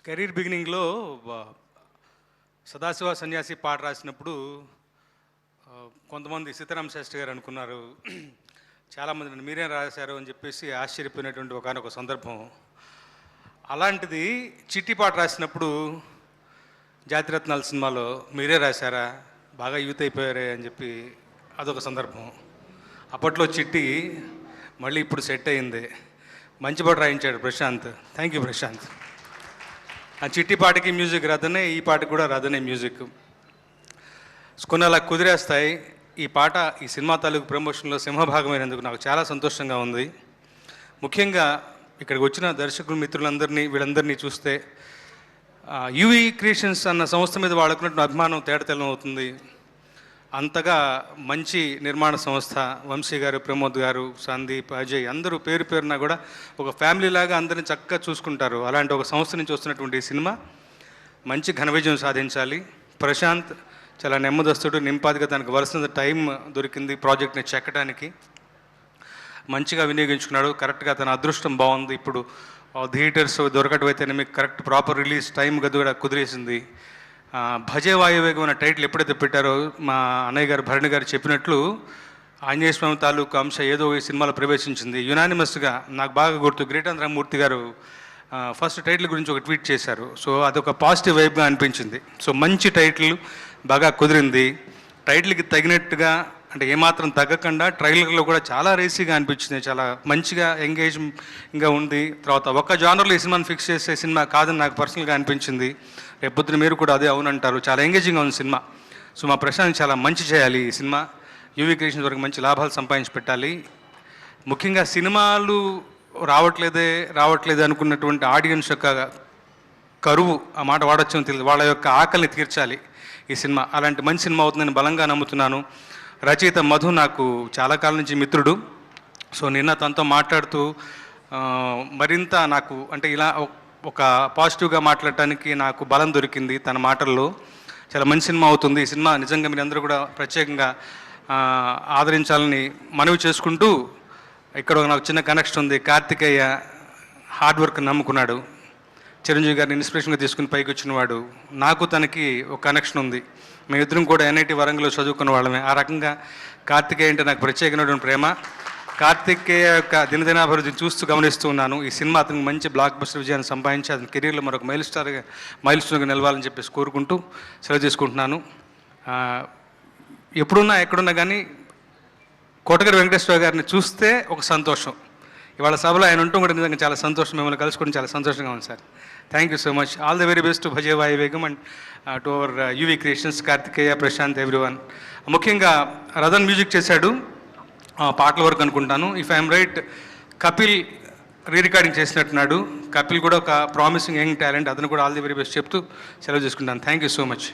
Career బిగినింగ్లో సదాశివ సన్యాసి పాట రాసినప్పుడు కొంతమంది సీతారామ శాస్త్రి గారు అనుకున్నారు, చాలామంది నన్ను మీరే రాశారు అని చెప్పేసి ఆశ్చర్యపోయినటువంటి ఒకనొక సందర్భం. అలాంటిది చిట్టి పాట రాసినప్పుడు జాతిరత్నాల సినిమాలో మీరే రాశారా, బాగా యూత్ అయిపోయారే అని చెప్పి అదొక సందర్భం. అప్పట్లో చిట్టి మళ్ళీ ఇప్పుడు సెట్ అయింది, మంచి పాట రాయించాడు ప్రశాంత్. Thank you Prashanth. ఆ చిట్టి పాటకి మ్యూజిక్ రాదనే, ఈ పాటకి కూడా రాదనే మ్యూజిక్ కొన్ని అలా కుదిరేస్తాయి. ఈ పాట ఈ సినిమా తాలూకు ప్రమోషన్లో సింహభాగమైనందుకు నాకు చాలా సంతోషంగా ఉంది. ముఖ్యంగా ఇక్కడికి వచ్చిన దర్శకులు మిత్రులందరినీ వీళ్ళందరినీ చూస్తే యూవీ క్రియేషన్స్ అన్న సంస్థ మీద వాళ్ళకున్నటువంటి అభిమానం తేటతెల్లం అవుతుంది. అంతగా మంచి నిర్మాణ సంస్థ, వంశీ గారు, ప్రమోద్ గారు, సందీప్, అజయ్ అందరూ పేరు పేరున కూడా ఒక ఫ్యామిలీ లాగా అందరిని చక్కగా చూసుకుంటారు. అలాంటి ఒక సంస్థ నుంచి వస్తున్నటువంటి సినిమా మంచి ఘన విజయం సాధించాలి. ప్రశాంత్ చాలా నెమ్మదస్తుడు, నింపాదిగా తనకు వలసిన టైం దొరికింది ప్రాజెక్ట్ని చెక్కడానికి, మంచిగా వినియోగించుకున్నాడు. కరెక్ట్గా తన అదృష్టం బాగుంది. ఇప్పుడు థియేటర్స్ దొరకటం అయితేనే మీకు కరెక్ట్ ప్రాపర్ రిలీజ్ టైం కూడా కుదిరేసింది. భజే వాయువేగం అనే టైటిల్ ఎప్పుడైతే పెట్టారో మా అన్నయ్య గారు భరణి గారు చెప్పినట్లు ఆంజనేయ స్వామి తాలూకు అంశ ఏదో ఈ సినిమాలో ప్రవేశించింది. యునానిమస్గా నాకు బాగా గుర్తు, గ్రేటాంధ్రమూర్తి గారు ఫస్ట్ టైటిల్ గురించి ఒక ట్వీట్ చేశారు. సో అదొక పాజిటివ్ వైబ్గా అనిపించింది. సో మంచి టైటిల్ బాగా కుదిరింది. టైటిల్కి తగినట్టుగా అంటే ఏమాత్రం తగ్గకుండా ట్రైలర్లో కూడా చాలా రేసీగా అనిపించింది, చాలా మంచిగా ఎంగేజింగ్గా ఉంది. తర్వాత ఒక్క జానర్లో ఈ సినిమాని ఫిక్స్ చేసే సినిమా కాదని నాకు పర్సనల్గా అనిపించింది. రేపొద్దున మీరు కూడా అదే అవునంటారు. చాలా ఎంగేజింగ్గా ఉంది సినిమా. సో మా ప్రశాంత్ చాలా మంచి చేయాలి ఈ సినిమా, యూవీ క్రియేషన్స్ వరకు మంచి లాభాలు సంపాదించి పెట్టాలి. ముఖ్యంగా సినిమాలు రావట్లేదు అనుకున్నటువంటి ఆడియన్స్ యొక్క కరువు, ఆ మాట వాడొచ్చని తెలియదు, వాళ్ళ యొక్క ఆకలిని తీర్చాలి ఈ సినిమా. అలాంటి మంచి సినిమా అవుతుందని బలంగా నమ్ముతున్నాను. రచయిత మధు నాకు చాలా కాలం నుంచి మిత్రుడు. సో నిన్న తనతో మాట్లాడుతూ మరింత నాకు అంటే ఇలా ఒక పాజిటివ్గా మాట్లాడటానికి నాకు బలం దొరికింది తన మాటల్లో. చాలా మంచి సినిమా అవుతుంది ఈ సినిమా. నిజంగా మీరు అందరూ కూడా ప్రత్యేకంగా ఆదరించాలని మనవి చేసుకుంటూ, ఇక్కడ నాకు చిన్న కనెక్షన్ ఉంది. కార్తికేయ హార్డ్ వర్క్ నమ్ముకున్నాడు, చిరంజీవి గారిని ఇన్స్పిరేషన్గా తీసుకుని పైకి వచ్చినవాడు. నాకు తనకి ఒక కనెక్షన్ ఉంది. మేమిద్దరం కూడా ఎన్ఐటి వరంగల్లో చదువుకున్న వాళ్ళమే. ఆ రకంగా కార్తికేయ అంటే నాకు ప్రత్యేకమైనటువంటి ప్రేమ. కార్తికేయ యొక్క దినదినాభివృద్ధిని చూస్తూ గమనిస్తూ ఉన్నాను. ఈ సినిమా అతనికి మంచి బ్లాక్ బస్టర్ విజయాన్ని సంపాదించి అతని కెరీర్లో మరొక మైల్ స్టోన్గా నిలవాలని చెప్పేసి కోరుకుంటూ సెలవు తీసుకుంటున్నాను. ఎక్కడున్నా కానీ కోటగారి వెంకటేశ్వర గారిని చూస్తే ఒక సంతోషం. ఇవాళ సభలో ఆయన ఉంటూ కూడా నిజంగా చాలా సంతోషం. మిమ్మల్ని కలుసుకోవడం చాలా సంతోషంగా ఉంది sir. Thank you so much. All the very best to Bhaje Vayuvegam and to our UV creations, Karthikeya, Prashanth, everyone. ముఖ్యంగా రథన్ మ్యూజిక్ చేశాడు, పాటల వరకు అనుకుంటాను. If I'm right, Kapil recording చేసినట్టున్నాడు. కపిల్ కూడా ఒక ప్రామిసింగ్ యంగ్ టాలెంట్. అతను కూడా ఆల్ ది వెరీ బెస్ట్ చెప్తూ సెలవు చేసుకుంటాను. Thank you so much.